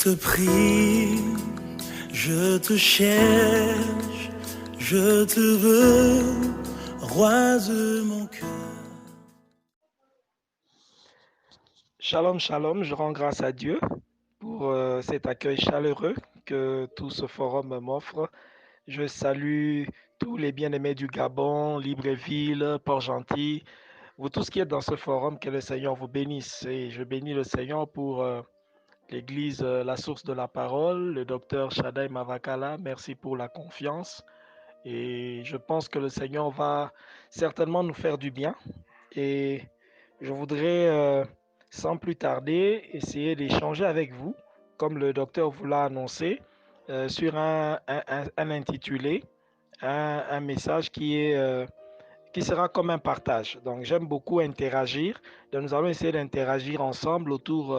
te prie, je te cherche, je te veux, roi de mon cœur. Shalom, shalom, je rends grâce à Dieu pour cet accueil chaleureux que tout ce forum m'offre. Je salue tous les bien-aimés du Gabon, Libreville, Port-Gentil, vous tous qui êtes dans ce forum, que le Seigneur vous bénisse. Et je bénis le Seigneur pour l'Église, la source de la parole, le docteur Shaddai Mavakala. Merci pour la confiance. Et je pense que le Seigneur va certainement nous faire du bien. Et je voudrais, sans plus tarder, essayer d'échanger avec vous, comme le docteur vous l'a annoncé, sur un intitulé, un message qui sera comme un partage. Donc, j'aime beaucoup interagir. Donc, nous allons essayer d'interagir ensemble autour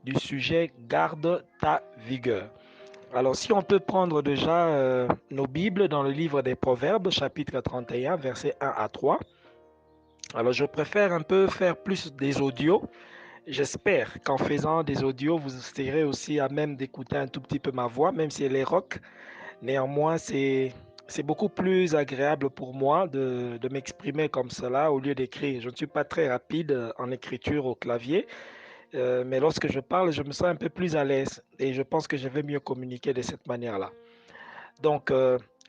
du sujet Garde ta vigueur. Alors, si on peut prendre déjà nos Bibles dans le livre des Proverbes, chapitre 31, versets 1 à 3. Alors, je préfère un peu faire plus des audios. J'espère qu'en faisant des audios, vous serez aussi à même d'écouter un tout petit peu ma voix, même si elle est rock. Néanmoins, c'est beaucoup plus agréable pour moi de m'exprimer comme cela au lieu d'écrire. Je ne suis pas très rapide en écriture au clavier, mais lorsque je parle, je me sens un peu plus à l'aise et je pense que je vais mieux communiquer de cette manière-là. Donc,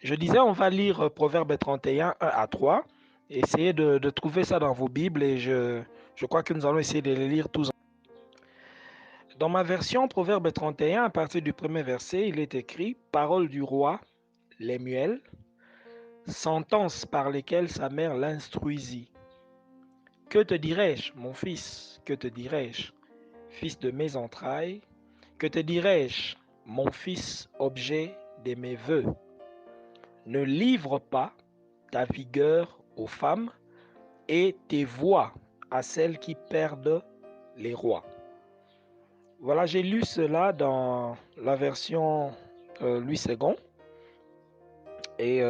je disais, on va lire Proverbe 31, 1 à 3. Essayez de trouver ça dans vos Bibles et je crois que nous allons essayer de les lire tous. Dans ma version, Proverbe 31, à partir du premier verset, il est écrit Parole du roi, Lemuel, sentences par lesquelles sa mère l'instruisit. Que te dirai-je, mon fils? Que te dirai-je, fils de mes entrailles? Que te dirai-je, mon fils, objet de mes vœux? Ne livre pas ta vigueur aux femmes et tes voix à celles qui perdent les rois. Voilà, j'ai lu cela dans la version Louis II et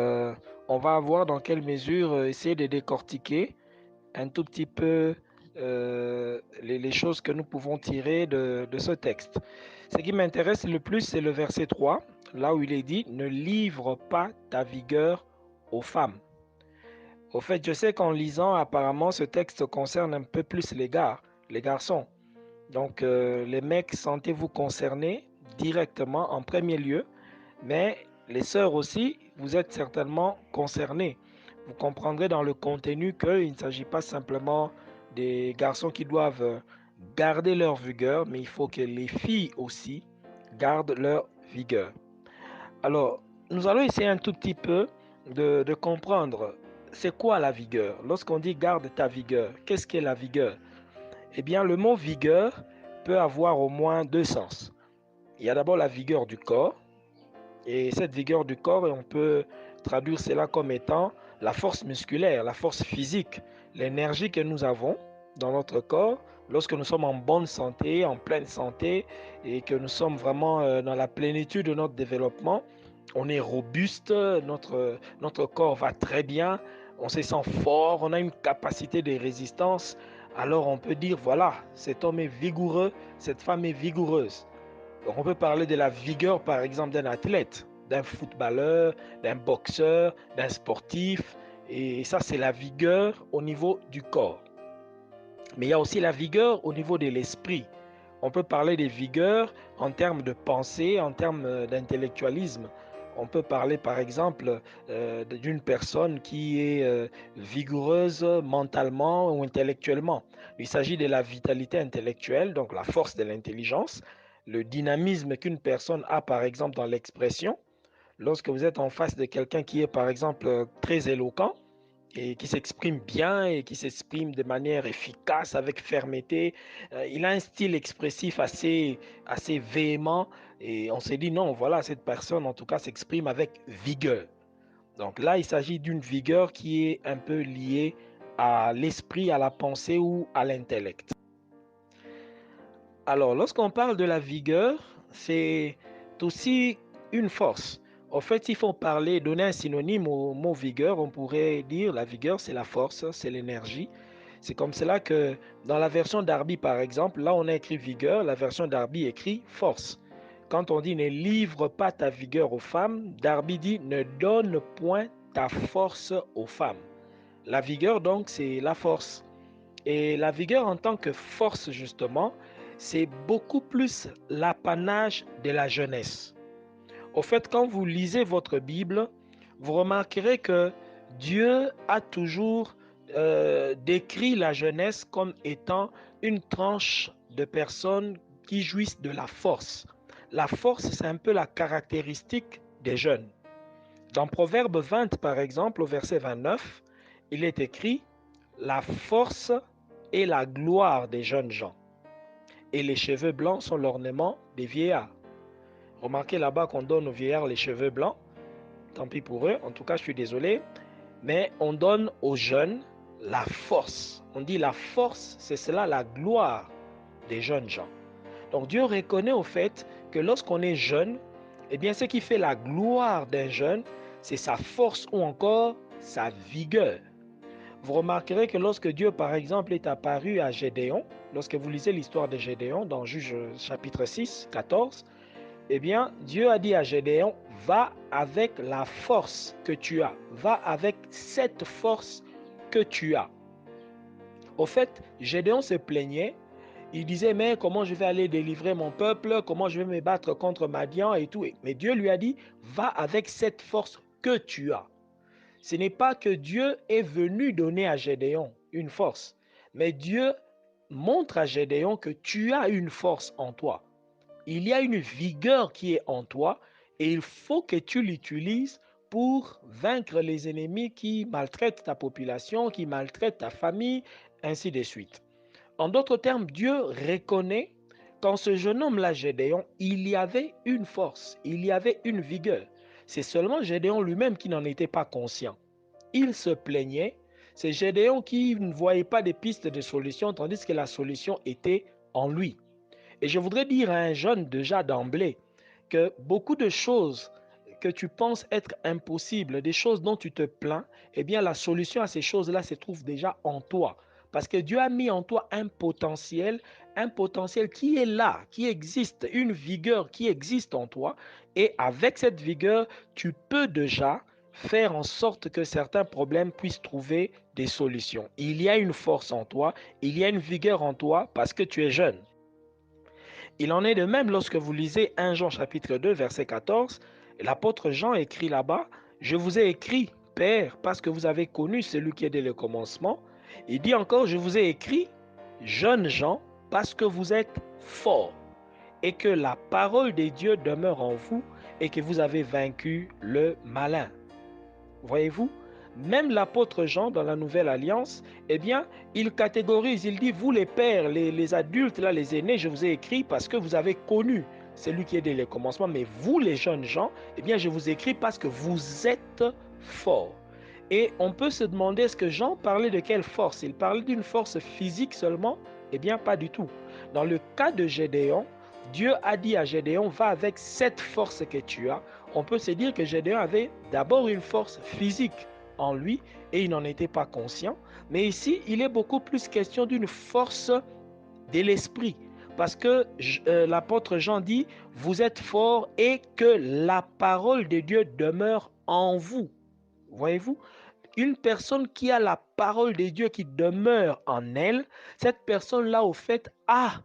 on va voir dans quelle mesure essayer de décortiquer un tout petit peu les choses que nous pouvons tirer de ce texte. Ce qui m'intéresse le plus, c'est le verset 3, là où il est dit, ne livre pas ta vigueur aux femmes. Au fait, je sais qu'en lisant, apparemment, ce texte concerne un peu plus les garçons. Donc, les mecs, sentez-vous concernés directement en premier lieu, mais les sœurs aussi, vous êtes certainement concernés. Vous comprendrez dans le contenu qu'il ne s'agit pas simplement des garçons qui doivent garder leur vigueur, mais il faut que les filles aussi gardent leur vigueur. Alors, nous allons essayer un tout petit peu de comprendre c'est quoi la vigueur. Lorsqu'on dit garde ta vigueur, qu'est-ce qu'est la vigueur? Eh bien, le mot vigueur peut avoir au moins deux sens. Il y a d'abord la vigueur du corps, et cette vigueur du corps, on peut traduire cela comme étant la force musculaire, la force physique, l'énergie que nous avons dans notre corps lorsque nous sommes en bonne santé, en pleine santé, et que nous sommes vraiment dans la plénitude de notre développement. On est robuste, notre corps va très bien, on se sent fort, on a une capacité de résistance. Alors on peut dire, voilà, cet homme est vigoureux, cette femme est vigoureuse. Donc on peut parler de la vigueur, par exemple, d'un athlète, d'un footballeur, d'un boxeur, d'un sportif. Et ça, c'est la vigueur au niveau du corps. Mais il y a aussi la vigueur au niveau de l'esprit. On peut parler de vigueur en termes de pensée, en termes d'intellectualisme. On peut parler par exemple d'une personne qui est vigoureuse mentalement ou intellectuellement. Il s'agit de la vitalité intellectuelle, donc la force de l'intelligence, le dynamisme qu'une personne a par exemple dans l'expression. Lorsque vous êtes en face de quelqu'un qui est par exemple très éloquent, et qui s'exprime bien et qui s'exprime de manière efficace, avec fermeté. Il a un style expressif assez véhément et on s'est dit non, voilà, cette personne en tout cas s'exprime avec vigueur. Donc là, il s'agit d'une vigueur qui est un peu liée à l'esprit, à la pensée ou à l'intellect. Alors, lorsqu'on parle de la vigueur, c'est aussi une force. En fait, il faut parler, donner un synonyme au mot vigueur. On pourrait dire la vigueur, c'est la force, c'est l'énergie. C'est comme cela que dans la version Darby, par exemple, là on a écrit vigueur, la version Darby écrit force. quand on dit ne livre pas ta vigueur aux femmes, Darby dit ne donne point ta force aux femmes. La vigueur, donc, c'est la force. Et la vigueur en tant que force, justement, c'est beaucoup plus l'apanage de la jeunesse. Au fait, quand vous lisez votre Bible, vous remarquerez que Dieu a toujours décrit la jeunesse comme étant une tranche de personnes qui jouissent de la force. La force, c'est un peu la caractéristique des jeunes. Dans Proverbe 20, par exemple, au verset 29, il est écrit « La force et la gloire des jeunes gens, et les cheveux blancs sont l'ornement des vieillards. » Remarquez là-bas qu'on donne aux vieillards les cheveux blancs. Tant pis pour eux, en tout cas, je suis désolé. Mais on donne aux jeunes la force. On dit la force, c'est cela la gloire des jeunes gens. Donc Dieu reconnaît au fait que lorsqu'on est jeune, eh bien ce qui fait la gloire d'un jeune, c'est sa force ou encore sa vigueur. Vous remarquerez que lorsque Dieu, par exemple, est apparu à Gédéon, lorsque vous lisez l'histoire de Gédéon dans Juge chapitre 6, 14, eh bien, Dieu a dit à Gédéon, va avec la force que tu as, va avec cette force que tu as. Au fait, Gédéon se plaignait, il disait, mais comment je vais aller délivrer mon peuple, comment je vais me battre contre Madian et tout. Mais Dieu lui a dit, va avec cette force que tu as. Ce n'est pas que Dieu est venu donner à Gédéon une force, mais Dieu montre à Gédéon que tu as une force en toi. Il y a une vigueur qui est en toi et il faut que tu l'utilises pour vaincre les ennemis qui maltraitent ta population, qui maltraitent ta famille, ainsi de suite. En d'autres termes, Dieu reconnaît qu'en ce jeune homme-là, Gédéon, il y avait une force, il y avait une vigueur. C'est seulement Gédéon lui-même qui n'en était pas conscient. Il se plaignait, c'est Gédéon qui ne voyait pas de pistes de solution, tandis que la solution était en lui. Et je voudrais dire à un jeune déjà d'emblée que beaucoup de choses que tu penses être impossibles, des choses dont tu te plains, eh bien la solution à ces choses-là se trouve déjà en toi. Parce que Dieu a mis en toi un potentiel qui est là, qui existe, une vigueur qui existe en toi. Et avec cette vigueur, tu peux déjà faire en sorte que certains problèmes puissent trouver des solutions. Il y a une force en toi, il y a une vigueur en toi parce que tu es jeune. Il en est de même lorsque vous lisez 1 Jean chapitre 2 verset 14, l'apôtre Jean écrit là-bas, je vous ai écrit, Père, parce que vous avez connu celui qui est dès le commencement. Il dit encore, je vous ai écrit, jeunes gens, parce que vous êtes forts et que la parole de Dieu demeure en vous et que vous avez vaincu le malin. Voyez-vous, même l'apôtre Jean dans la Nouvelle Alliance, eh bien, il catégorise, il dit, vous les pères, les adultes, là, les aînés, je vous ai écrit parce que vous avez connu celui qui est dès le commencement, mais vous les jeunes gens, eh bien, je vous écris parce que vous êtes forts. Et on peut se demander, est-ce que Jean parlait de quelle force? Il parlait d'une force physique seulement? Eh bien, pas du tout. Dans le cas de Gédéon, Dieu a dit à Gédéon, va avec cette force que tu as. On peut se dire que Gédéon avait d'abord une force physique en lui et il n'en était pas conscient. Mais ici, il est beaucoup plus question d'une force de l'esprit. Parce que l'apôtre Jean dit, vous êtes forts et que la parole de Dieu demeure en vous. Voyez-vous, une personne qui a la parole de Dieu qui demeure en elle, cette personne-là, au fait, a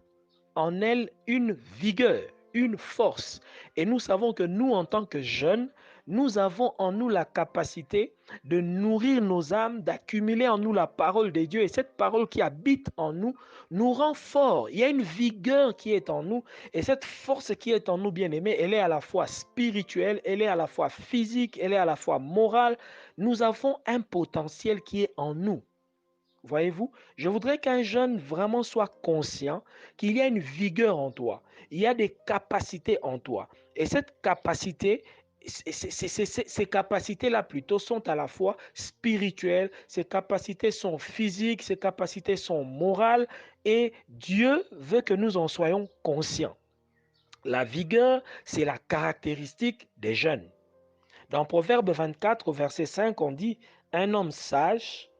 en elle une vigueur, une force. Et nous savons que nous, en tant que jeunes, nous avons en nous la capacité de nourrir nos âmes, d'accumuler en nous la parole de Dieu. Et cette parole qui habite en nous nous rend forts. Il y a une vigueur qui est en nous. Et cette force qui est en nous, bien aimés, elle est à la fois spirituelle, elle est à la fois physique, elle est à la fois morale. Nous avons un potentiel qui est en nous. Voyez-vous, je voudrais qu'un jeune vraiment soit conscient qu'il y a une vigueur en toi, il y a des capacités en toi. Et cette capacité, ces capacités-là plutôt sont à la fois spirituelles, ces capacités sont physiques, ces capacités sont morales, et Dieu veut que nous en soyons conscients. La vigueur, c'est la caractéristique des jeunes. Dans Proverbe 24, au verset 5, on dit, un homme sage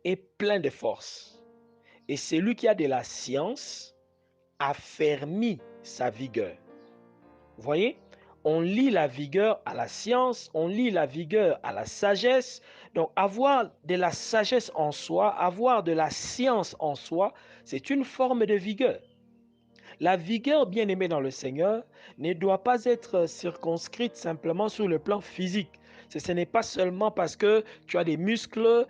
est plein de force. Et celui qui a de la science affermit sa vigueur. Vous voyez? On lie la vigueur à la science, on lie la vigueur à la sagesse. Donc, avoir de la sagesse en soi, avoir de la science en soi, c'est une forme de vigueur. La vigueur, bien aimée dans le Seigneur, ne doit pas être circonscrite simplement sur le plan physique. Ce n'est pas seulement parce que tu as des muscles.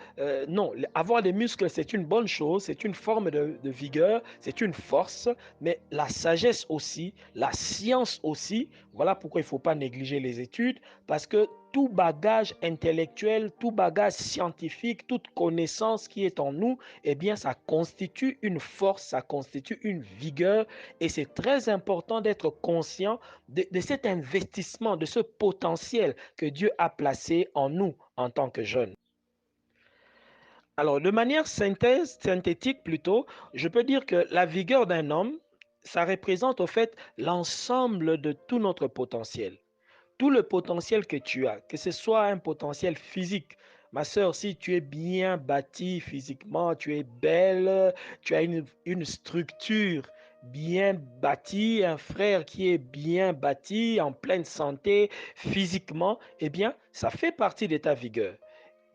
Non, avoir des muscles, c'est une bonne chose, c'est une forme de vigueur, c'est une force, mais la sagesse aussi, la science aussi. Voilà pourquoi il ne faut pas négliger les études, parce que tout bagage intellectuel, tout bagage scientifique, toute connaissance qui est en nous, eh bien, ça constitue une force, ça constitue une vigueur et c'est très important d'être conscient de cet investissement, de ce potentiel que Dieu a placé en nous en tant que jeunes. Alors, de manière synthétique plutôt, je peux dire que la vigueur d'un homme, ça représente au fait l'ensemble de tout notre potentiel. Tout le potentiel que tu as, que ce soit un potentiel physique. Ma sœur, si tu es bien bâtie physiquement, tu es belle, tu as une structure bien bâtie, un frère qui est bien bâti, en pleine santé physiquement, eh bien, ça fait partie de ta vigueur.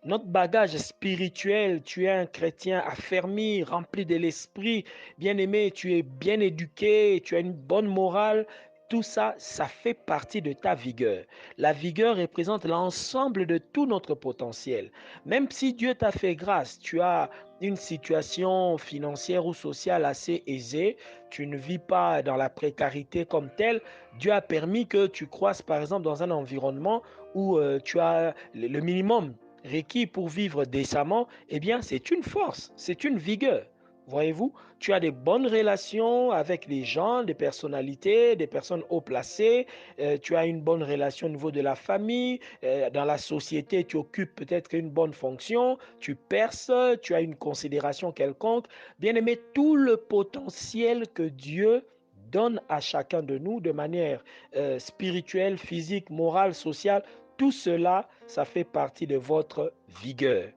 Notre bagage spirituel, tu es un chrétien affermi, rempli de l'esprit, bien-aimé, tu es bien éduqué, tu as une bonne morale. Tout ça, ça fait partie de ta vigueur. La vigueur représente l'ensemble de tout notre potentiel. Même si Dieu t'a fait grâce, tu as une situation financière ou sociale assez aisée, tu ne vis pas dans la précarité comme telle, Dieu a permis que tu croisses par exemple dans un environnement où tu as le minimum requis pour vivre décemment, eh bien, c'est une force, c'est une vigueur. Voyez-vous, tu as des bonnes relations avec les gens, des personnalités, des personnes haut placées, tu as une bonne relation au niveau de la famille, dans la société, tu occupes peut-être une bonne fonction, tu perces, tu as une considération quelconque. Bien aimé, tout le potentiel que Dieu donne à chacun de nous de manière spirituelle, physique, morale, sociale, tout cela, ça fait partie de votre vigueur.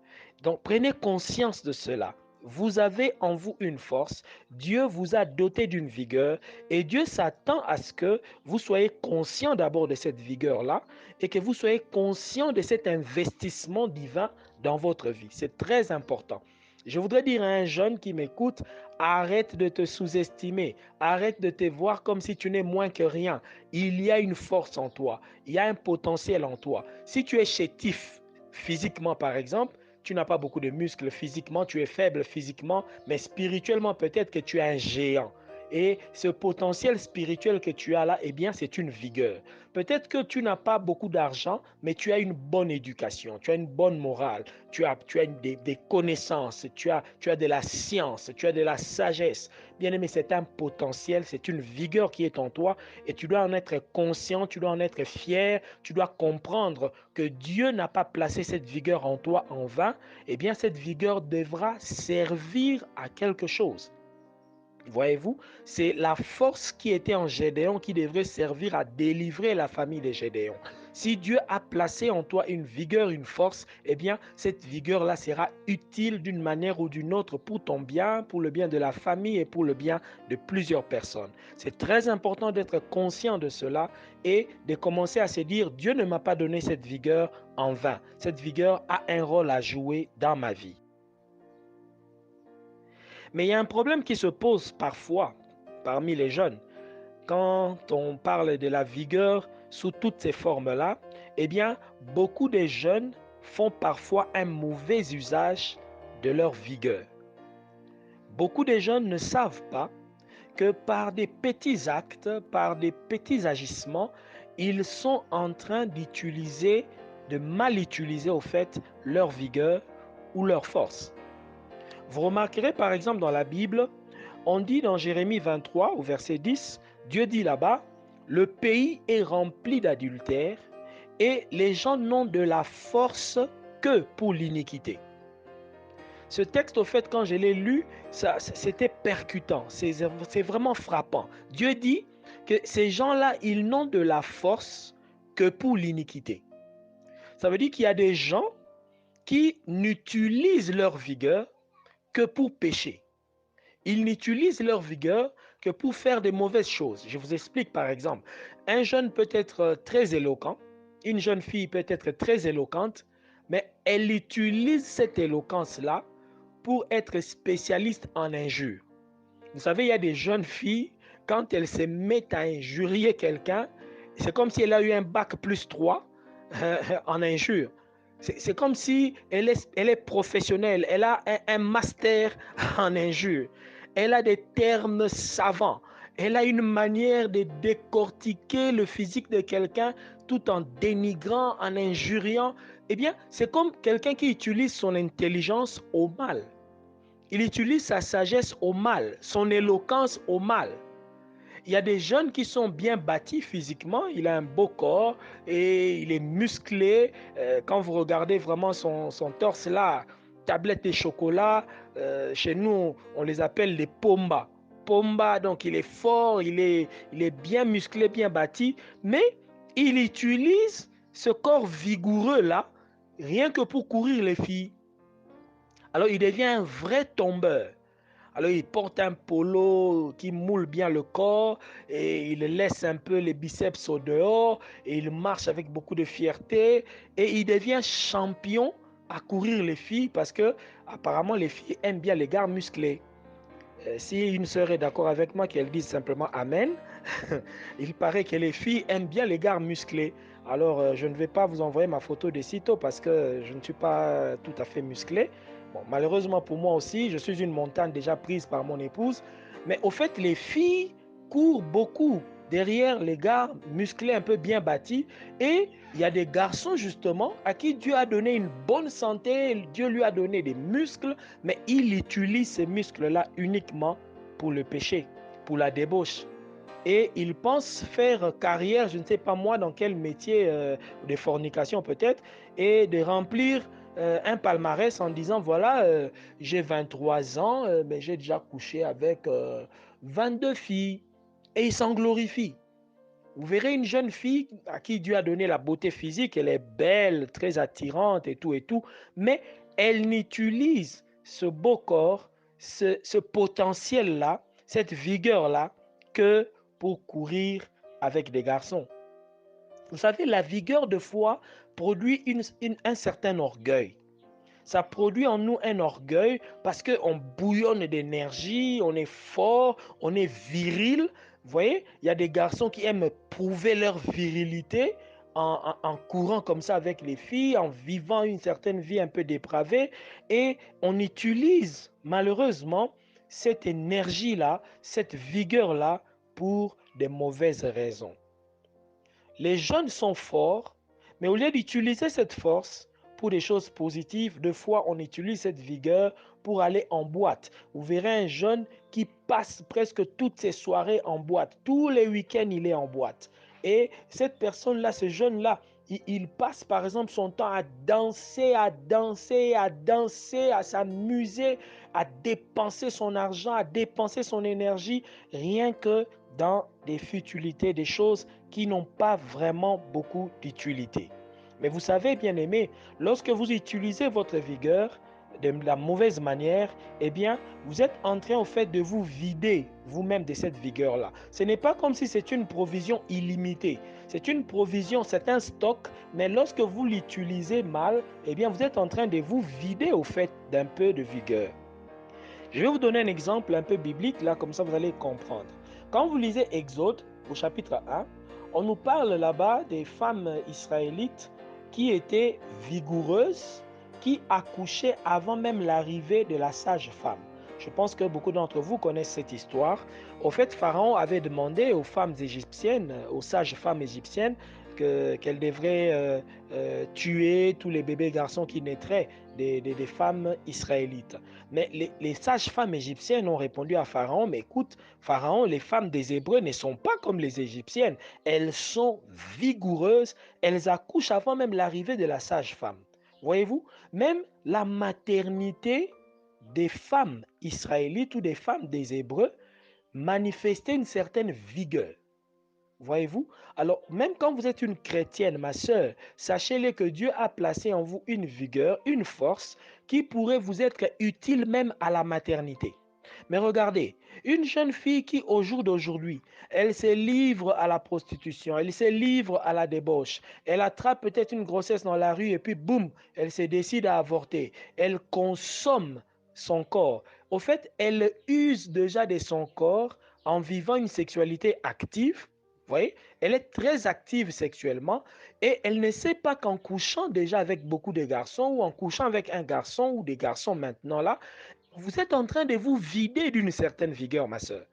Donc prenez conscience de cela. Vous avez en vous une force, Dieu vous a doté d'une vigueur et Dieu s'attend à ce que vous soyez conscient d'abord de cette vigueur-là et que vous soyez conscient de cet investissement divin dans votre vie. C'est très important. Je voudrais dire à un jeune qui m'écoute, arrête de te sous-estimer, arrête de te voir comme si tu n'es moins que rien. Il y a une force en toi, il y a un potentiel en toi. Si tu es chétif physiquement par exemple, tu n'as pas beaucoup de muscles physiquement, tu es faible physiquement, mais spirituellement peut-être que tu es un géant. Et ce potentiel spirituel que tu as là, eh bien, c'est une vigueur. Peut-être que tu n'as pas beaucoup d'argent, mais tu as une bonne éducation, tu as une bonne morale, tu as des connaissances, tu as de la science, tu as de la sagesse. Bien aimé, c'est un potentiel, c'est une vigueur qui est en toi et tu dois en être conscient, tu dois en être fier, tu dois comprendre que Dieu n'a pas placé cette vigueur en toi en vain. Eh bien, cette vigueur devra servir à quelque chose. Voyez-vous, c'est la force qui était en Gédéon qui devrait servir à délivrer la famille de Gédéon. Si Dieu a placé en toi une vigueur, une force, eh bien, cette vigueur-là sera utile d'une manière ou d'une autre pour ton bien, pour le bien de la famille et pour le bien de plusieurs personnes. C'est très important d'être conscient de cela et de commencer à se dire, Dieu ne m'a pas donné cette vigueur en vain. Cette vigueur a un rôle à jouer dans ma vie. Mais il y a un problème qui se pose parfois parmi les jeunes. Quand on parle de la vigueur sous toutes ces formes-là, eh bien, beaucoup de jeunes font parfois un mauvais usage de leur vigueur. Beaucoup de jeunes ne savent pas que par des petits actes, par des petits agissements, ils sont en train d'utiliser, de mal utiliser au fait leur vigueur ou leur force. Vous remarquerez par exemple dans la Bible, on dit dans Jérémie 23 au verset 10, Dieu dit là-bas, le pays est rempli d'adultère et les gens n'ont de la force que pour l'iniquité. Ce texte, au fait, quand je l'ai lu, c'était percutant, c'est vraiment frappant. Dieu dit que ces gens-là, ils n'ont de la force que pour l'iniquité. Ça veut dire qu'il y a des gens qui n'utilisent leur vigueur que pour pécher. Ils n'utilisent leur vigueur que pour faire de mauvaises choses. Je vous explique par exemple. Un jeune peut être très éloquent, une jeune fille peut être très éloquente, mais elle utilise cette éloquence-là pour être spécialiste en injures. Vous savez, il y a des jeunes filles, quand elles se mettent à injurier quelqu'un, c'est comme si elle a eu un bac plus 3 en injure. C'est comme si elle est professionnelle, elle a un master en injure, elle a des termes savants, elle a une manière de décortiquer le physique de quelqu'un tout en dénigrant, en injuriant. Eh bien, c'est comme quelqu'un qui utilise son intelligence au mal. Il utilise sa sagesse au mal, son éloquence au mal. Il y a des jeunes qui sont bien bâtis physiquement, il a un beau corps et il est musclé. Quand vous regardez vraiment son torse là, tablette de chocolat, chez nous on les appelle les pomba. Pomba, donc il est fort, il est bien musclé, bien bâti, mais il utilise ce corps vigoureux là, rien que pour courir les filles. Alors il devient un vrai tombeur. Alors il porte un polo qui moule bien le corps et il laisse un peu les biceps au dehors et il marche avec beaucoup de fierté et il devient champion à courir les filles parce que apparemment les filles aiment bien les gars musclés. Si une sœur est d'accord avec moi, qu'elle dise simplement Amen. Il paraît que les filles aiment bien les gars musclés. Alors, je ne vais pas vous envoyer ma photo de sitôt parce que je ne suis pas tout à fait musclé. Bon, malheureusement pour moi aussi, je suis une montagne déjà prise par mon épouse. Mais au fait, les filles courent beaucoup derrière les gars musclés un peu bien bâtis. Et il y a des garçons justement à qui Dieu a donné une bonne santé, Dieu lui a donné des muscles, mais il utilise ces muscles-là uniquement pour le péché, pour la débauche. Et il pense faire carrière, je ne sais pas moi dans quel métier de fornication peut-être, et de remplir un palmarès en disant voilà, j'ai 23 ans, mais j'ai déjà couché avec 22 filles. Et il s'en glorifie. Vous verrez une jeune fille à qui Dieu a donné la beauté physique, elle est belle, très attirante et tout, mais elle n'utilise ce beau corps, ce potentiel-là, cette vigueur-là, que pour courir avec des garçons. Vous savez, la vigueur de foi produit un certain orgueil. Ça produit en nous un orgueil parce qu'on bouillonne d'énergie, on est fort, on est viril. Vous voyez, il y a des garçons qui aiment prouver leur virilité en courant comme ça avec les filles, en vivant une certaine vie un peu dépravée. Et on utilise malheureusement cette énergie-là, cette vigueur-là pour des mauvaises raisons. Les jeunes sont forts, mais au lieu d'utiliser cette force pour des choses positives, des fois on utilise cette vigueur pour aller en boîte. Vous verrez un jeune qui passe presque toutes ses soirées en boîte. Tous les week-ends, il est en boîte. Et cette personne-là, ce jeune-là, il passe par exemple son temps à danser, à danser, à danser, à s'amuser, à dépenser son argent, à dépenser son énergie, rien que dans des futilités, des choses qui n'ont pas vraiment beaucoup d'utilité. Mais vous savez, bien aimé, lorsque vous utilisez votre vigueur de la mauvaise manière, eh bien, vous êtes en train au fait de vous vider vous-même de cette vigueur-là. Ce n'est pas comme si c'est une provision illimitée. C'est une provision, c'est un stock, mais lorsque vous l'utilisez mal, eh bien, vous êtes en train de vous vider au fait d'un peu de vigueur. Je vais vous donner un exemple un peu biblique, là, comme ça vous allez comprendre. Quand vous lisez Exode, au chapitre 1, on nous parle là-bas des femmes israélites qui étaient vigoureuses, qui accouchaient avant même l'arrivée de la sage-femme. Je pense que beaucoup d'entre vous connaissent cette histoire. Au fait, Pharaon avait demandé aux femmes égyptiennes, aux sages-femmes égyptiennes, qu'elles devraient tuer tous les bébés garçons qui naîtraient des femmes israélites. Mais les sages-femmes égyptiennes ont répondu à Pharaon, mais écoute, Pharaon, les femmes des Hébreux ne sont pas comme les Égyptiennes. Elles sont vigoureuses, elles accouchent avant même l'arrivée de la sage-femme. Voyez-vous, même la maternité des femmes israélites ou des femmes des Hébreux manifestait une certaine vigueur. Voyez-vous? Alors, même quand vous êtes une chrétienne, ma sœur, sachez-le que Dieu a placé en vous une vigueur, une force qui pourrait vous être utile même à la maternité. Mais regardez, une jeune fille qui, au jour d'aujourd'hui, elle se livre à la prostitution, elle se livre à la débauche, elle attrape peut-être une grossesse dans la rue et puis boum, elle se décide à avorter. Elle consomme son corps. Au fait, elle use déjà de son corps en vivant une sexualité active. Vous voyez, elle est très active sexuellement et elle ne sait pas qu'en couchant déjà avec beaucoup de garçons ou en couchant avec un garçon ou des garçons maintenant là, vous êtes en train de vous vider d'une certaine vigueur, ma soeur.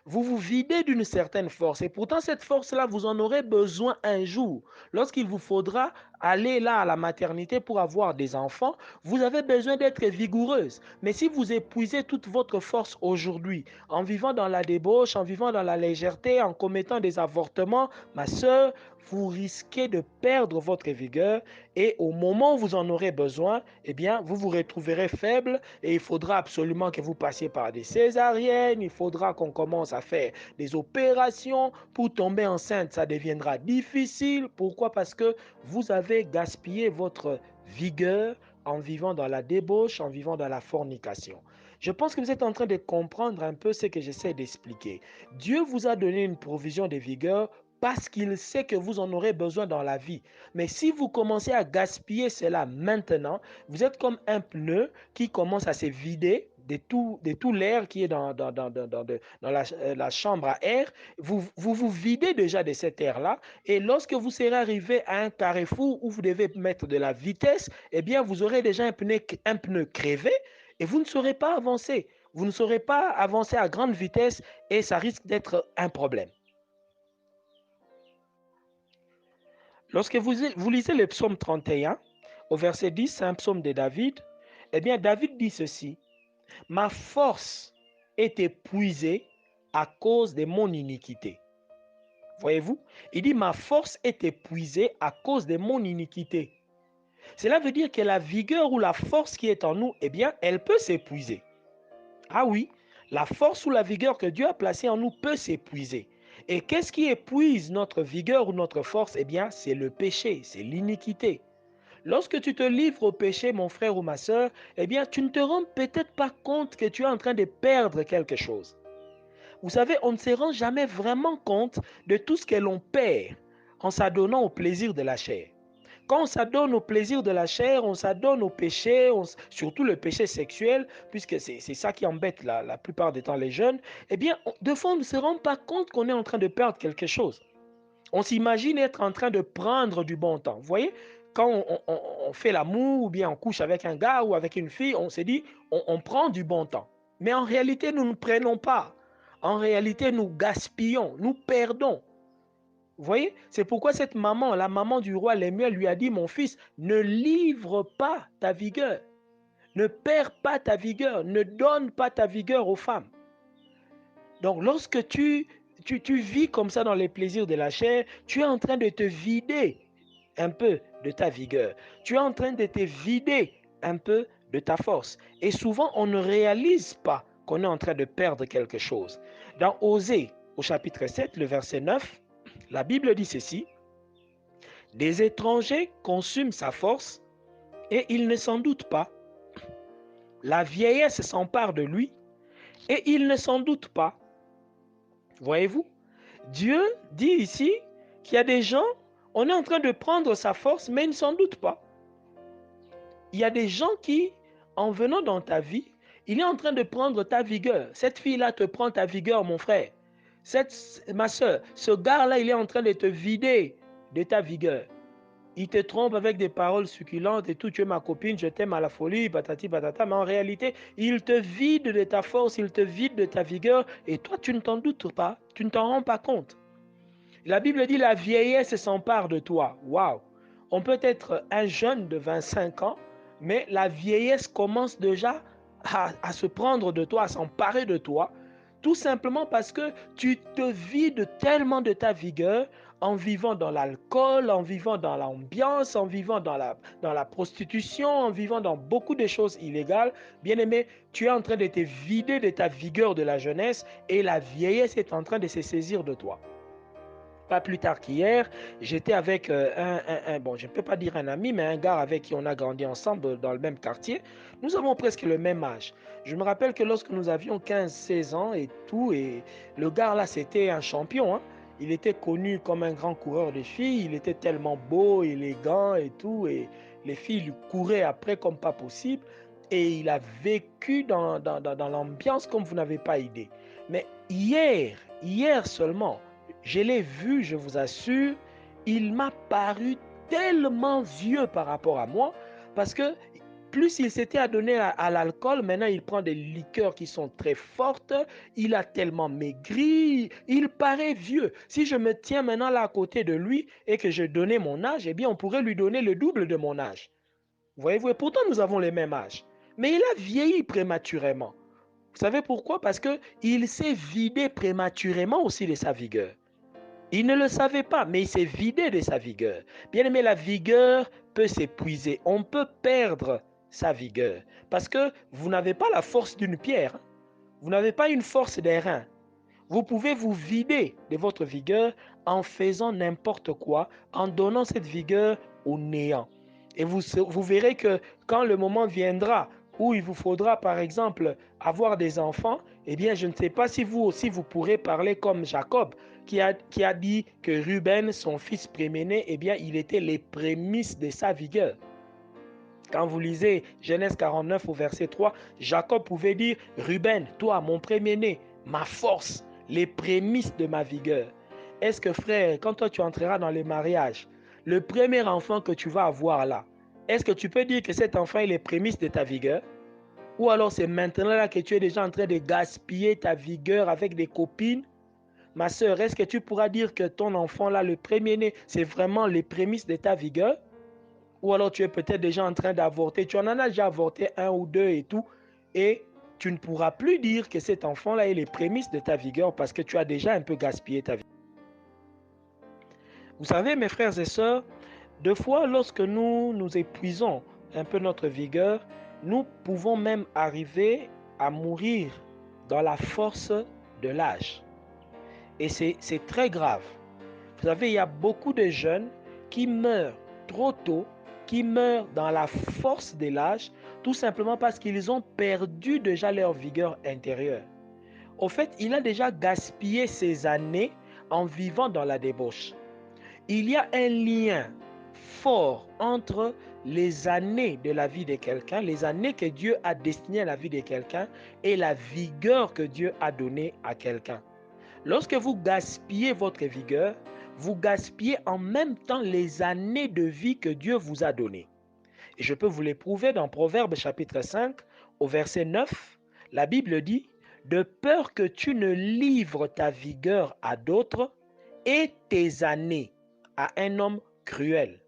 Vous vous videz d'une certaine force. Et pourtant, cette force-là, vous en aurez besoin un jour. Lorsqu'il vous faudra aller là à la maternité pour avoir des enfants, vous avez besoin d'être vigoureuse. Mais si vous épuisez toute votre force aujourd'hui, en vivant dans la débauche, en vivant dans la légèreté, en commettant des avortements, ma soeur, vous risquez de perdre votre vigueur et au moment où vous en aurez besoin, eh bien, vous vous retrouverez faible et il faudra absolument que vous passiez par des césariennes, il faudra qu'on commence à faire des opérations. Pour tomber enceinte, ça deviendra difficile. Pourquoi? Parce que vous avez gaspillé votre vigueur en vivant dans la débauche, en vivant dans la fornication. Je pense que vous êtes en train de comprendre un peu ce que j'essaie d'expliquer. Dieu vous a donné une provision de vigueur parce qu'il sait que vous en aurez besoin dans la vie. Mais si vous commencez à gaspiller cela maintenant, vous êtes comme un pneu qui commence à se vider de tout l'air qui est dans la chambre à air. Vous videz déjà de cet air-là. Et lorsque vous serez arrivé à un carrefour où vous devez mettre de la vitesse, eh bien, vous aurez déjà un pneu crevé et vous ne saurez pas avancer. Vous ne saurez pas avancer à grande vitesse et ça risque d'être un problème. Lorsque vous lisez le psaume 31, au verset 10, c'est un psaume de David, eh bien, David dit ceci: ma force est épuisée à cause de mon iniquité. Voyez-vous? Il dit, ma force est épuisée à cause de mon iniquité. Cela veut dire que la vigueur ou la force qui est en nous, eh bien, elle peut s'épuiser. Ah oui, la force ou la vigueur que Dieu a placée en nous peut s'épuiser. Et qu'est-ce qui épuise notre vigueur ou notre force? Eh bien, c'est le péché, c'est l'iniquité. Lorsque tu te livres au péché, mon frère ou ma soeur, eh bien, tu ne te rends peut-être pas compte que tu es en train de perdre quelque chose. Vous savez, on ne se rend jamais vraiment compte de tout ce que l'on perd en s'adonnant au plaisir de la chair. Quand on s'adonne au plaisir de la chair, on s'adonne au péché, surtout le péché sexuel, puisque c'est ça qui embête la plupart du temps les jeunes, eh bien, de fois, on ne se rend pas compte qu'on est en train de perdre quelque chose. On s'imagine être en train de prendre du bon temps. Vous voyez, quand on fait l'amour ou bien on couche avec un gars ou avec une fille, on se dit, on prend du bon temps. Mais en réalité, nous ne prenons pas. En réalité, nous gaspillons, nous perdons. Vous voyez, c'est pourquoi cette maman, la maman du roi Lemuel, lui a dit, mon fils, ne livre pas ta vigueur. Ne perds pas ta vigueur. Ne donne pas ta vigueur aux femmes. Donc, lorsque tu vis comme ça dans les plaisirs de la chair, tu es en train de te vider un peu de ta vigueur. Tu es en train de te vider un peu de ta force. Et souvent, on ne réalise pas qu'on est en train de perdre quelque chose. Dans Osée, au chapitre 7, le verset 9, la Bible dit ceci: des étrangers consument sa force et il ne s'en doute pas. La vieillesse s'empare de lui et il ne s'en doute pas. Voyez-vous? Dieu dit ici qu'il y a des gens, on est en train de prendre sa force, mais ils ne s'en doutent pas. Il y a des gens qui, en venant dans ta vie, il est en train de prendre ta vigueur. Cette fille-là te prend ta vigueur, mon frère. Ma soeur, ce gars-là, il est en train de te vider de ta vigueur. Il te trompe avec des paroles succulentes et tout, tu es ma copine, je t'aime à la folie, patati patata, mais en réalité, il te vide de ta force, il te vide de ta vigueur et toi, tu ne t'en doutes pas, tu ne t'en rends pas compte. La Bible dit la vieillesse s'empare de toi. Waouh! On peut être un jeune de 25 ans, mais la vieillesse commence déjà à se prendre de toi, à s'emparer de toi, tout simplement parce que tu te vides tellement de ta vigueur en vivant dans l'alcool, en vivant dans l'ambiance, en vivant dans la prostitution, en vivant dans beaucoup de choses illégales. Bien-aimé, tu es en train de te vider de ta vigueur de la jeunesse et la vieillesse est en train de se saisir de toi. Pas plus tard qu'hier, j'étais avec bon, je ne peux pas dire un ami, mais un gars avec qui on a grandi ensemble dans le même quartier. Nous avons presque le même âge. Je me rappelle que lorsque nous avions 15, 16 ans et tout, et le gars là, c'était un champion, hein. Il était connu comme un grand coureur de filles. Il était tellement beau, élégant et tout, et les filles lui couraient après comme pas possible. Et il a vécu dans l'ambiance comme vous n'avez pas idée. Mais hier seulement, je l'ai vu, je vous assure, il m'a paru tellement vieux par rapport à moi, parce que plus il s'était adonné à l'alcool, maintenant il prend des liqueurs qui sont très fortes, il a tellement maigri, il paraît vieux. Si je me tiens maintenant là à côté de lui et que je donnais mon âge, eh bien on pourrait lui donner le double de mon âge. Voyez-vous, et pourtant nous avons les mêmes âges. Mais il a vieilli prématurément. Vous savez pourquoi? Parce qu'il s'est vidé prématurément aussi de sa vigueur. Il ne le savait pas, mais il s'est vidé de sa vigueur. Bien aimé, la vigueur peut s'épuiser. On peut perdre sa vigueur. Parce que vous n'avez pas la force d'une pierre. Vous n'avez pas une force des reins. Vous pouvez vous vider de votre vigueur en faisant n'importe quoi, en donnant cette vigueur au néant. Et vous verrez que quand le moment viendra où il vous faudra, par exemple, avoir des enfants, eh bien, je ne sais pas si vous aussi vous pourrez parler comme Jacob, qui a dit que Ruben, son fils préméné, eh bien, il était les prémices de sa vigueur. Quand vous lisez Genèse 49 au verset 3, Jacob pouvait dire, Ruben, toi, mon premier-né, ma force, les prémices de ma vigueur. Est-ce que frère, quand toi tu entreras dans le mariage, le premier enfant que tu vas avoir là, est-ce que tu peux dire que cet enfant est les prémices de ta vigueur? Ou alors c'est maintenant là que tu es déjà en train de gaspiller ta vigueur avec des copines? Ma soeur, est-ce que tu pourras dire que ton enfant là, le premier-né, c'est vraiment les prémices de ta vigueur? Ou alors tu es peut-être déjà en train d'avorter, tu en as déjà avorté un ou deux et tout, et tu ne pourras plus dire que cet enfant-là est les prémices de ta vigueur parce que tu as déjà un peu gaspillé ta vie. Vous savez, mes frères et sœurs, deux fois, lorsque nous épuisons un peu notre vigueur, nous pouvons même arriver à mourir dans la force de l'âge. Et c'est très grave. Vous savez, il y a beaucoup de jeunes qui meurent trop tôt, qui meurent dans la force de l'âge, tout simplement parce qu'ils ont perdu déjà leur vigueur intérieure. Au fait, il a déjà gaspillé ses années en vivant dans la débauche. Il y a un lien fort entre les années de la vie de quelqu'un, les années que Dieu a destinées à la vie de quelqu'un et la vigueur que Dieu a donnée à quelqu'un. Lorsque vous gaspillez votre vigueur, vous gaspillez en même temps les années de vie que Dieu vous a données. Et je peux vous l'éprouver dans Proverbes chapitre 5 au verset 9. La Bible dit, de peur que tu ne livres ta vigueur à d'autres et tes années à un homme cruel.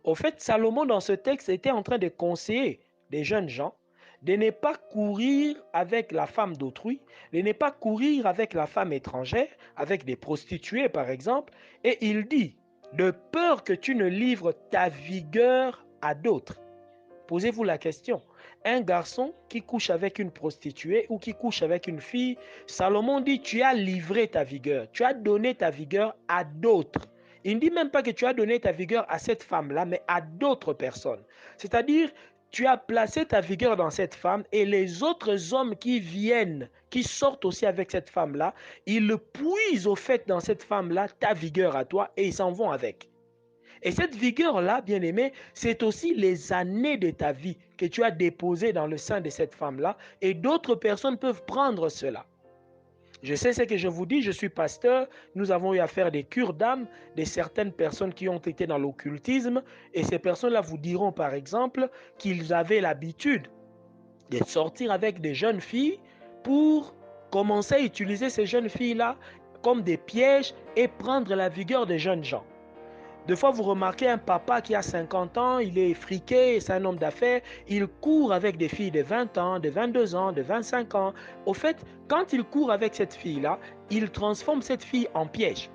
Au fait, Salomon dans ce texte était en train de conseiller des jeunes gens de ne pas courir avec la femme d'autrui, de ne pas courir avec la femme étrangère, avec des prostituées par exemple, et il dit, de peur que tu ne livres ta vigueur à d'autres. Posez-vous la question, un garçon qui couche avec une prostituée ou qui couche avec une fille, Salomon dit, tu as livré ta vigueur, tu as donné ta vigueur à d'autres. Il ne dit même pas que tu as donné ta vigueur à cette femme-là, mais à d'autres personnes. C'est-à-dire, tu as placé ta vigueur dans cette femme et les autres hommes qui viennent, qui sortent aussi avec cette femme-là, ils puisent au fait dans cette femme-là ta vigueur à toi et ils s'en vont avec. Et cette vigueur-là, bien aimé, c'est aussi les années de ta vie que tu as déposées dans le sein de cette femme-là et d'autres personnes peuvent prendre cela. Je sais ce que je vous dis, je suis pasteur, nous avons eu à faire des cures d'âme de certaines personnes qui ont été dans l'occultisme et ces personnes-là vous diront par exemple qu'ils avaient l'habitude de sortir avec des jeunes filles pour commencer à utiliser ces jeunes filles-là comme des pièges et prendre la vigueur des jeunes gens. Des fois, vous remarquez un papa qui a 50 ans, il est friqué, c'est un homme d'affaires, il court avec des filles de 20 ans, de 22 ans, de 25 ans. Au fait, quand il court avec cette fille-là, il transforme cette fille en piège.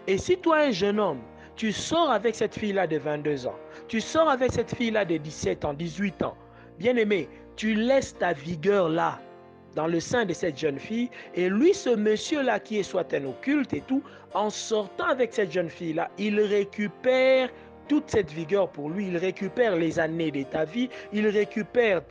Et si toi, un jeune homme, tu sors avec cette fille-là de 22 ans, tu sors avec cette fille-là de 17 ans, 18 ans, bien aimé, tu laisses ta vigueur là. dans le sein de cette jeune fille. Et lui, ce monsieur-là qui est soit un occulte et tout, en sortant avec cette jeune fille-là, il récupère toute cette vigueur pour lui. Il récupère les années de ta vie, il récupère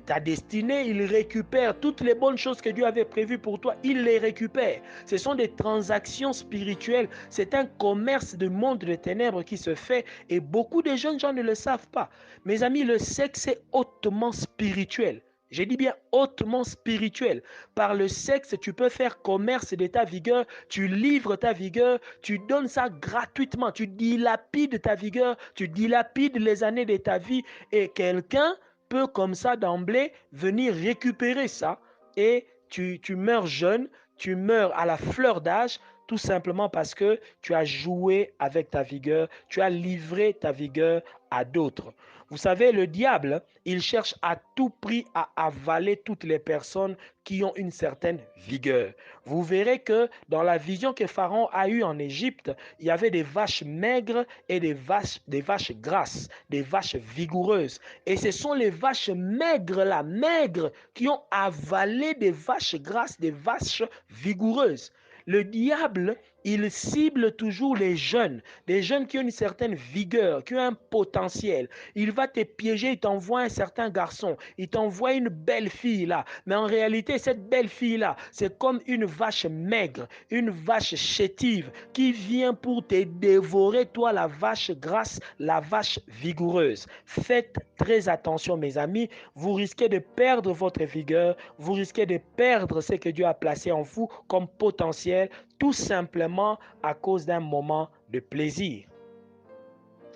ta destinée, il récupère toutes les bonnes choses que Dieu avait prévues pour toi, il les récupère. Ce sont des transactions spirituelles, c'est un commerce de monde de ténèbres qui se fait et beaucoup de jeunes gens ne le savent pas. Mes amis, le sexe est hautement spirituel. J'ai dit bien hautement spirituel. Par le sexe, tu peux faire commerce de ta vigueur, tu livres ta vigueur, tu donnes ça gratuitement, tu dilapides ta vigueur, tu dilapides les années de ta vie et quelqu'un peut comme ça d'emblée venir récupérer ça et tu meurs jeune, tu meurs à la fleur d'âge tout simplement parce que tu as joué avec ta vigueur, tu as livré ta vigueur à d'autres. Vous savez, le diable, il cherche à tout prix à avaler toutes les personnes qui ont une certaine vigueur. Vous verrez que dans la vision que Pharaon a eue en Égypte, il y avait des vaches maigres et des vaches grasses, des vaches vigoureuses. Et ce sont les vaches maigres là, maigres, qui ont avalé des vaches grasses, des vaches vigoureuses. Le diable, il cible toujours les jeunes qui ont une certaine vigueur, qui ont un potentiel. Il va te piéger, il t'envoie un certain garçon, il t'envoie une belle fille là. Mais en réalité, cette belle fille là, c'est comme une vache maigre, une vache chétive qui vient pour te dévorer, toi la vache grasse, la vache vigoureuse. Faites très attention mes amis, vous risquez de perdre votre vigueur, vous risquez de perdre ce que Dieu a placé en vous comme potentiel tout simplement à cause d'un moment de plaisir.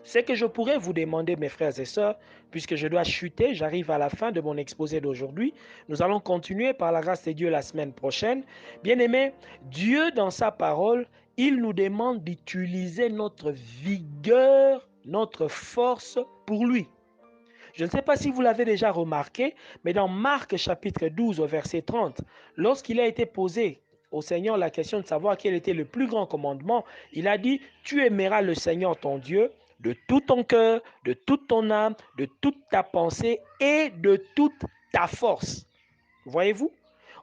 Ce que je pourrais vous demander, mes frères et sœurs, puisque je dois chuter, j'arrive à la fin de mon exposé d'aujourd'hui. Nous allons continuer par la grâce de Dieu la semaine prochaine. Bien-aimés, Dieu, dans sa parole, il nous demande d'utiliser notre vigueur, notre force pour lui. Je ne sais pas si vous l'avez déjà remarqué, mais dans Marc chapitre 12 au verset 30, lorsqu'il a été posé au Seigneur la question de savoir quel était le plus grand commandement, il a dit, tu aimeras le Seigneur ton Dieu de tout ton cœur, de toute ton âme, de toute ta pensée et de toute ta force. Voyez-vous,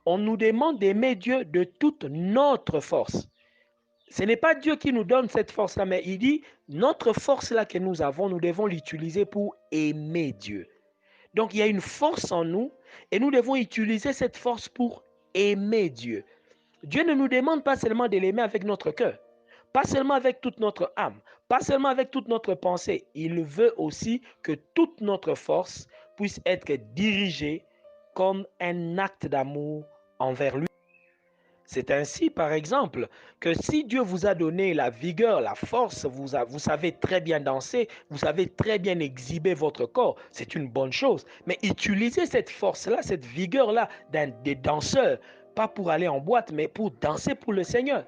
on nous demande d'aimer Dieu de toute notre force. Ce n'est pas Dieu qui nous donne cette force-là, mais il dit, notre force-là que nous avons, nous devons l'utiliser pour aimer Dieu. Donc, il y a une force en nous et nous devons utiliser cette force pour aimer Dieu. Dieu ne nous demande pas seulement de l'aimer avec notre cœur, pas seulement avec toute notre âme, pas seulement avec toute notre pensée. Il veut aussi que toute notre force puisse être dirigée comme un acte d'amour envers lui. C'est ainsi, par exemple, que si Dieu vous a donné la vigueur, la force, vous savez très bien danser, vous savez très bien exhiber votre corps, c'est une bonne chose. Mais utilisez cette force-là, cette vigueur-là des danseurs, pas pour aller en boîte, mais pour danser pour le Seigneur.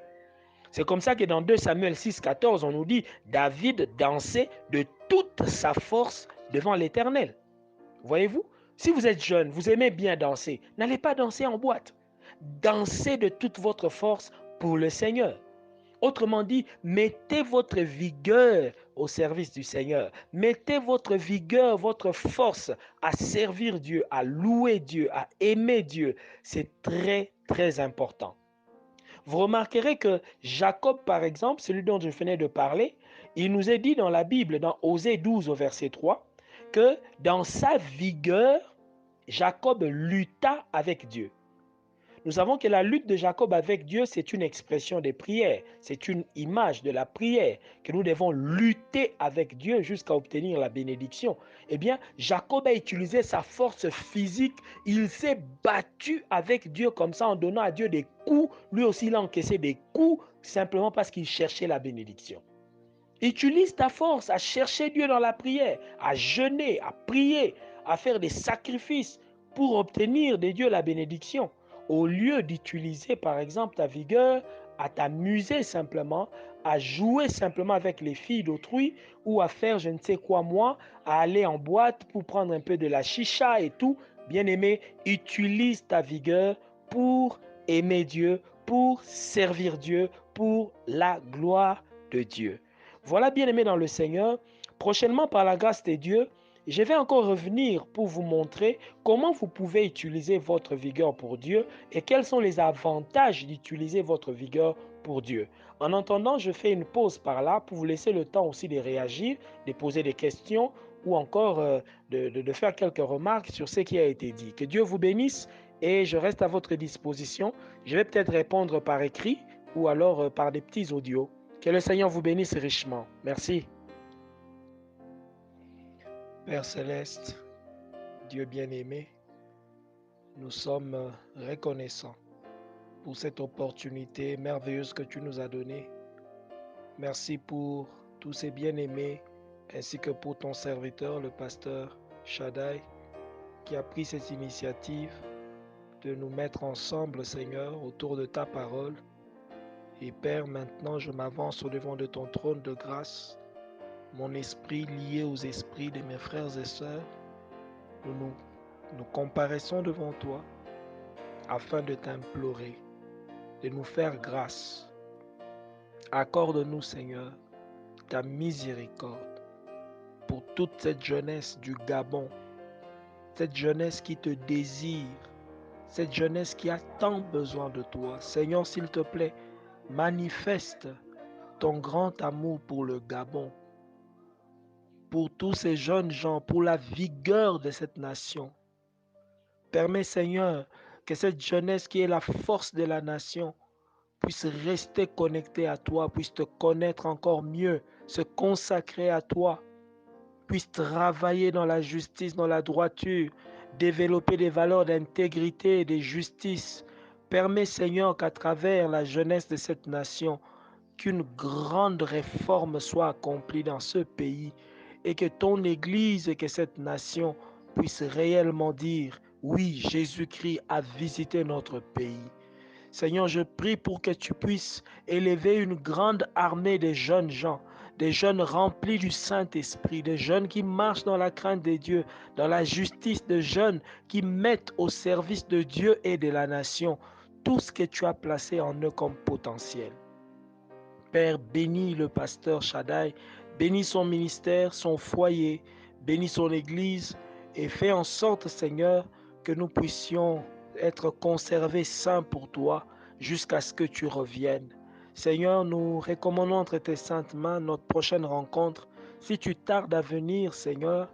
C'est comme ça que dans 2 Samuel 6, 14, on nous dit, David dansait de toute sa force devant l'Éternel. Voyez-vous, si vous êtes jeune, vous aimez bien danser, n'allez pas danser en boîte. Dansez de toute votre force pour le Seigneur. Autrement dit, mettez votre vigueur au service du Seigneur. Mettez votre vigueur, votre force à servir Dieu, à louer Dieu, à aimer Dieu. C'est très, très important. Vous remarquerez que Jacob, par exemple, celui dont je venais de parler, il nous est dit dans la Bible, dans Osée 12 au verset 3, que dans sa vigueur, Jacob lutta avec Dieu. Nous savons que la lutte de Jacob avec Dieu, c'est une expression de prière, c'est une image de la prière, que nous devons lutter avec Dieu jusqu'à obtenir la bénédiction. Eh bien, Jacob a utilisé sa force physique, il s'est battu avec Dieu comme ça en donnant à Dieu des coups, lui aussi il a encaissé des coups simplement parce qu'il cherchait la bénédiction. Utilise ta force à chercher Dieu dans la prière, à jeûner, à prier, à faire des sacrifices pour obtenir de Dieu la bénédiction. Au lieu d'utiliser par exemple ta vigueur à t'amuser simplement, à jouer simplement avec les filles d'autrui ou à faire je ne sais quoi moi, à aller en boîte pour prendre un peu de la chicha et tout, bien aimé, utilise ta vigueur pour aimer Dieu, pour servir Dieu, pour la gloire de Dieu. Voilà, bien aimé dans le Seigneur, prochainement par la grâce de Dieu, Je vais encore revenir pour vous montrer comment vous pouvez utiliser votre vigueur pour Dieu et quels sont les avantages d'utiliser votre vigueur pour Dieu. En attendant, je fais une pause par là pour vous laisser le temps aussi de réagir, de poser des questions ou encore de faire quelques remarques sur ce qui a été dit. Que Dieu vous bénisse et je reste à votre disposition. Je vais peut-être répondre par écrit ou alors par des petits audios. Que le Seigneur vous bénisse richement. Merci. Père céleste, Dieu bien-aimé, nous sommes reconnaissants pour cette opportunité merveilleuse que tu nous as donnée. Merci pour tous ces bien-aimés, ainsi que pour ton serviteur, le pasteur Shaddai, qui a pris cette initiative de nous mettre ensemble, Seigneur, autour de ta parole. Et Père, maintenant je m'avance au devant de ton trône de grâce, mon esprit lié aux esprits de mes frères et sœurs. Nous comparaissons devant toi afin de t'implorer, de nous faire grâce. Accorde-nous, Seigneur, ta miséricorde pour toute cette jeunesse du Gabon, cette jeunesse qui te désire, cette jeunesse qui a tant besoin de toi. Seigneur, s'il te plaît, manifeste ton grand amour pour le Gabon, pour tous ces jeunes gens, pour la vigueur de cette nation. Permets, Seigneur, que cette jeunesse qui est la force de la nation puisse rester connectée à toi, puisse te connaître encore mieux, se consacrer à toi, puisse travailler dans la justice, dans la droiture, développer des valeurs d'intégrité et de justice. Permets, Seigneur, qu'à travers la jeunesse de cette nation, qu'une grande réforme soit accomplie dans ce pays et que ton Église et que cette nation puissent réellement dire, oui, Jésus-Christ a visité notre pays. Seigneur, je prie pour que tu puisses élever une grande armée de jeunes gens, des jeunes remplis du Saint-Esprit, des jeunes qui marchent dans la crainte de Dieu, dans la justice, de jeunes qui mettent au service de Dieu et de la nation tout ce que tu as placé en eux comme potentiel. Père, bénis le pasteur Shaddai, bénis son ministère, son foyer, bénis son Église et fais en sorte, Seigneur, que nous puissions être conservés saints pour toi jusqu'à ce que tu reviennes. Seigneur, nous recommandons entre tes saintes mains notre prochaine rencontre. Si tu tardes à venir, Seigneur,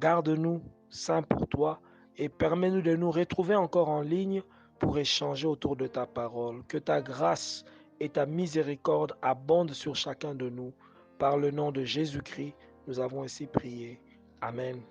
garde-nous saints pour toi et permets-nous de nous retrouver encore en ligne pour échanger autour de ta parole. Que ta grâce et ta miséricorde abonde sur chacun de nous. Par le nom de Jésus-Christ, nous avons ainsi prié. Amen.